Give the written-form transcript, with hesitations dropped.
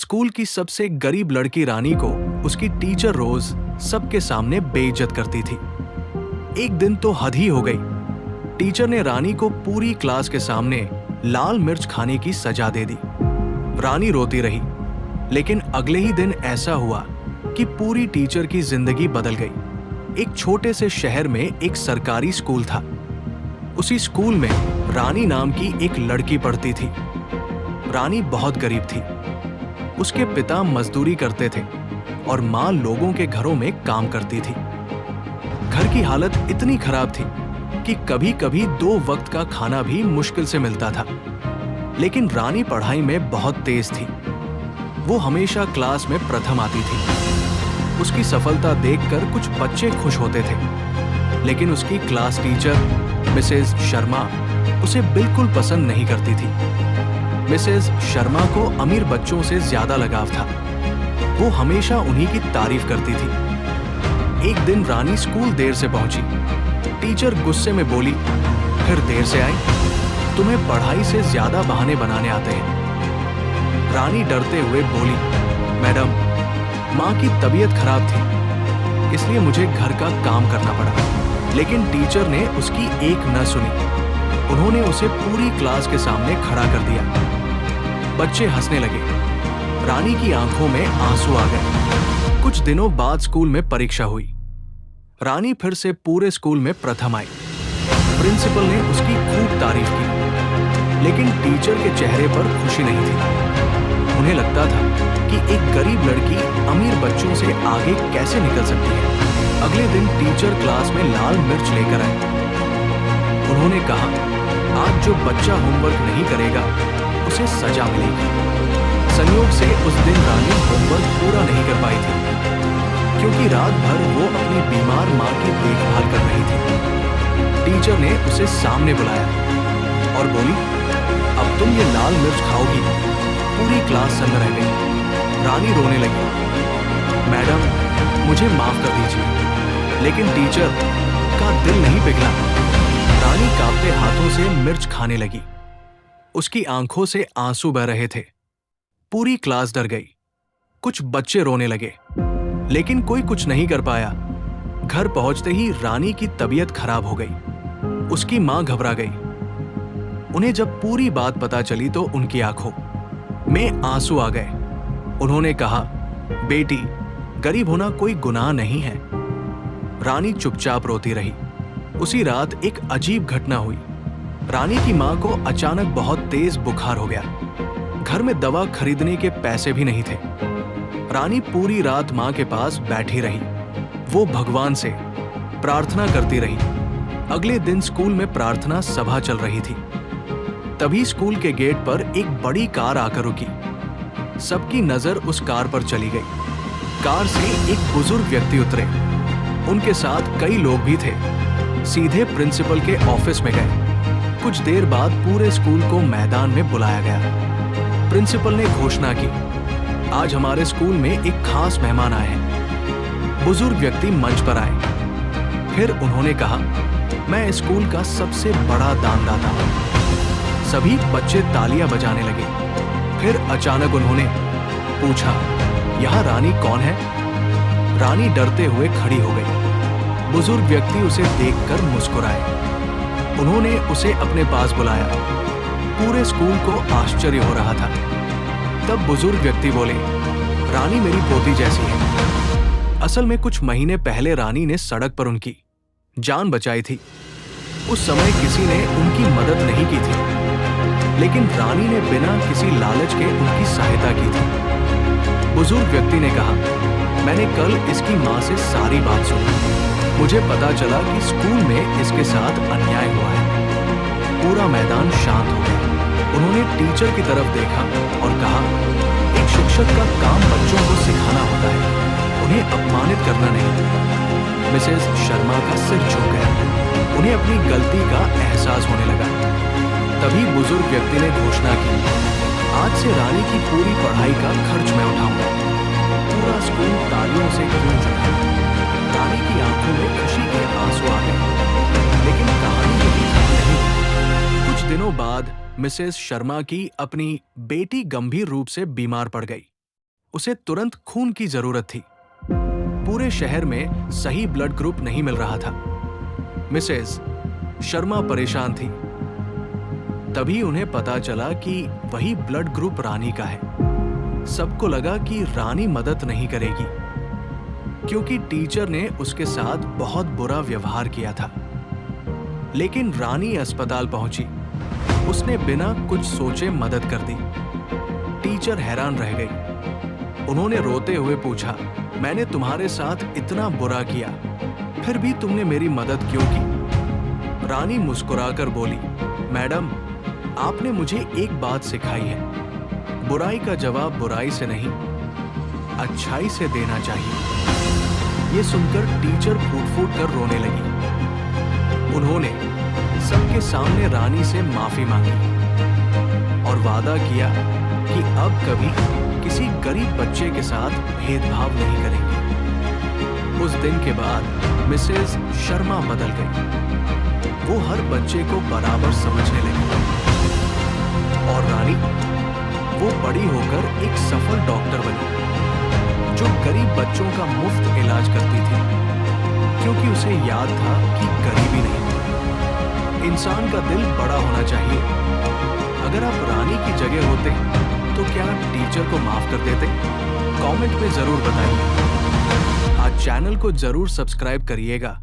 School की सबसे गरीब लड़की रानी को उसकी टीचर रोज सबके सामने बेइज्जत करती थी। एक दिन तो हद ही हो गई। टीचर ने रानी को पूरी क्लास के सामने लाल मिर्च खाने की सजा दे दी। रानी रोती रही, लेकिन अगले ही दिन ऐसा हुआ कि पूरी टीचर की जिंदगी बदल गई। एक छोटे से शहर में एक सरकारी स्कूल था। उसी स्कूल में रानी नाम की एक लड़की पढ़ती थी। रानी बहुत गरीब थी। उसके पिता मजदूरी करते थे और माँ लोगों के घरों में काम करती थी। घर की हालत इतनी खराब थी कि कभी-कभी 2 वक्त का खाना भी मुश्किल से मिलता था। लेकिन रानी पढ़ाई में बहुत तेज थी। वो हमेशा क्लास में प्रथम आती थी। उसकी सफलता देखकर कुछ बच्चे खुश होते थे, लेकिन उसकी क्लास टीचर मिसेस शर्मा उसे बिल्कुल पसंद नहीं करती थी। मिसेस शर्मा को अमीर बच्चों से ज्यादा लगाव था। वो हमेशा उन्हीं की तारीफ करती थी। एक दिन रानी स्कूल देर से पहुंची। टीचर गुस्से में बोली, फिर देर से आई? तुम्हें पढ़ाई से ज्यादा बहाने बनाने आते हैं। रानी डरते हुए बोली, मैडम, माँ की तबीयत खराब थी, इसलिए मुझे घर का काम करना पड़ा। लेकिन टीचर ने उसकी एक न सुनी। उन्होंने उसे पूरी क्लास के सामने खड़ा कर दिया। बच्चे हंसने लगे। रानी की आंखों में आंसू आ गए। कुछ दिनों बाद स्कूल में परीक्षा हुई। रानी फिर से पूरे स्कूल में प्रथम आई। प्रिंसिपल ने उसकी खूब तारीफ की, लेकिन टीचर के चेहरे पर खुशी नहीं थी। उन्हें लगता था कि एक गरीब लड़की अमीर बच्चों से आगे कैसे निकल सकती है। अगले दिन टीचर क्लास में लाल मिर्च लेकर आए। उन्होंने कहा, आज जो बच्चा होमवर्क नहीं करेगा उसे सजा मिलेगी। संयोग से उस दिन रानी होमवर्क पूरा नहीं कर पाई थी, क्योंकि रात भर वो अपनी बीमार माँ की देखभाल कर रही थी। टीचर ने उसे सामने बुलाया और बोली, अब तुम ये लाल मिर्च खाओगी। पूरी क्लास संग रह गई। रानी रोने लगी, मैडम, मुझे माफ कर दीजिए। लेकिन टीचर का दिल नहीं पिघला। रानी कांपते हाथों से मिर्च खाने लगी। उसकी आंखों से आंसू बह रहे थे। पूरी क्लास डर गई। कुछ बच्चे रोने लगे, लेकिन कोई कुछ नहीं कर पाया। घर पहुंचते ही रानी की तबीयत खराब हो गई। उसकी मां घबरा गई। उन्हें जब पूरी बात पता चली तो उनकी आंखों में आंसू आ गए। उन्होंने कहा, बेटी, गरीब होना कोई गुनाह नहीं है। रानी चुपचाप रोती रही। उसी रात एक अजीब घटना हुई। रानी की मां को अचानक बहुत तेज बुखार हो गया। घर में दवा खरीदने के पैसे भी नहीं थे। रानी पूरी रात मां के पास बैठी रही। वो भगवान से प्रार्थना करती रही। अगले दिन स्कूल में प्रार्थना सभा चल रही थी। तभी स्कूल के गेट पर एक बड़ी कार आकर रुकी। सबकी नजर उस कार पर चली गई। कार से एक बुजुर्ग व्यक्ति उतरे। उनके साथ कई लोग भी थे। सीधे प्रिंसिपल के ऑफिस में गए। कुछ देर बाद पूरे स्कूल को मैदान में बुलाया गया। प्रिंसिपल ने घोषणा की, आज हमारे स्कूल में एक खास मेहमान आए हैं। बुजुर्ग व्यक्ति मंच पर आए। फिर उन्होंने कहा, मैं स्कूल का सबसे बड़ा दानदाता हूं। सभी बच्चे तालियां बजाने लगे। फिर अचानक उन्होंने पूछा, यह रानी कौन है? रानी डरते हुए खड़ी हो गई। बुजुर्ग व्यक्ति उसे देखकर मुस्कुराए। उन्होंने उसे अपने पास बुलाया। पूरे स्कूल को आश्चर्य हो रहा था। तब बुजुर्ग व्यक्ति बोले, रानी मेरी पोती जैसी है। असल में कुछ महीने पहले रानी ने सड़क पर उनकी जान बचाई थी। उस समय किसी ने उनकी मदद नहीं की थी, लेकिन रानी ने बिना किसी लालच के उनकी सहायता की थी। बुजुर्ग व्यक्ति ने कहा, मैंने कल इसकी मां से सारी बात सुनी। मुझे पता चला कि स्कूल में इसके साथ अन्याय हुआ है। पूरा मैदान शांत हो गया। उन्होंने टीचर की तरफ देखा और कहा, एक शिक्षक का काम बच्चों को सिखाना होता है, उन्हें अपमानित करना नहीं। मिसेस शर्मा का सिर झुक गया। उन्हें अपनी गलती का एहसास होने लगा। तभी बुजुर्ग व्यक्ति ने घोषणा की, आज से रानी की पूरी पढ़ाई का खर्च मैं उठाऊंगा। पूरा स्कूल तालियों से गूंज उठा। रानी की आंखों में खुशी के आंसू आ गए। लेकिन कहानी यही खत्म नहीं। कुछ दिनों बाद मिसेस शर्मा की अपनी बेटी गंभीर रूप से बीमार पड़ गई। उसे तुरंत खून की जरूरत थी। पूरे शहर में सही ब्लड ग्रुप नहीं मिल रहा था। मिसेस शर्मा परेशान थी। तभी उन्हें पता चला कि वही ब्लड ग्रुप रानी का है। सबको लगा कि रानी मदद नहीं करेगी, क्योंकि टीचर ने उसके साथ बहुत बुरा व्यवहार किया था। लेकिन रानी अस्पताल पहुंची। उसने बिना कुछ सोचे मदद कर दी। टीचर हैरान रह गई। उन्होंने रोते हुए पूछा, मैंने तुम्हारे साथ इतना बुरा किया, फिर भी तुमने मेरी मदद क्यों की? रानी मुस्कुराकर बोली, मैडम, आपने मुझे एक बात सिखाई है, बुराई का जवाब बुराई से नहीं, अच्छाई से देना चाहिए। ये सुनकर टीचर फूट-फूट कर रोने लगी। उन्होंने सबके सामने रानी से माफी मांगी और वादा किया कि अब कभी किसी गरीब बच्चे के साथ भेदभाव नहीं करेंगे। उस दिन के बाद मिसेस शर्मा बदल गई। वो हर बच्चे को बराबर समझने लगी और रानी, वो बड़ी होकर एक सफल डॉक्टर बनी, जो गरीब बच्चों का मुफ्त इलाज करती थी, क्योंकि उसे याद था कि गरीबी नहीं, इंसान का दिल बड़ा होना चाहिए। अगर आप रानी की जगह होते तो क्या टीचर को माफ कर देते? कमेंट में जरूर बताइए। आज चैनल को जरूर सब्सक्राइब करिएगा।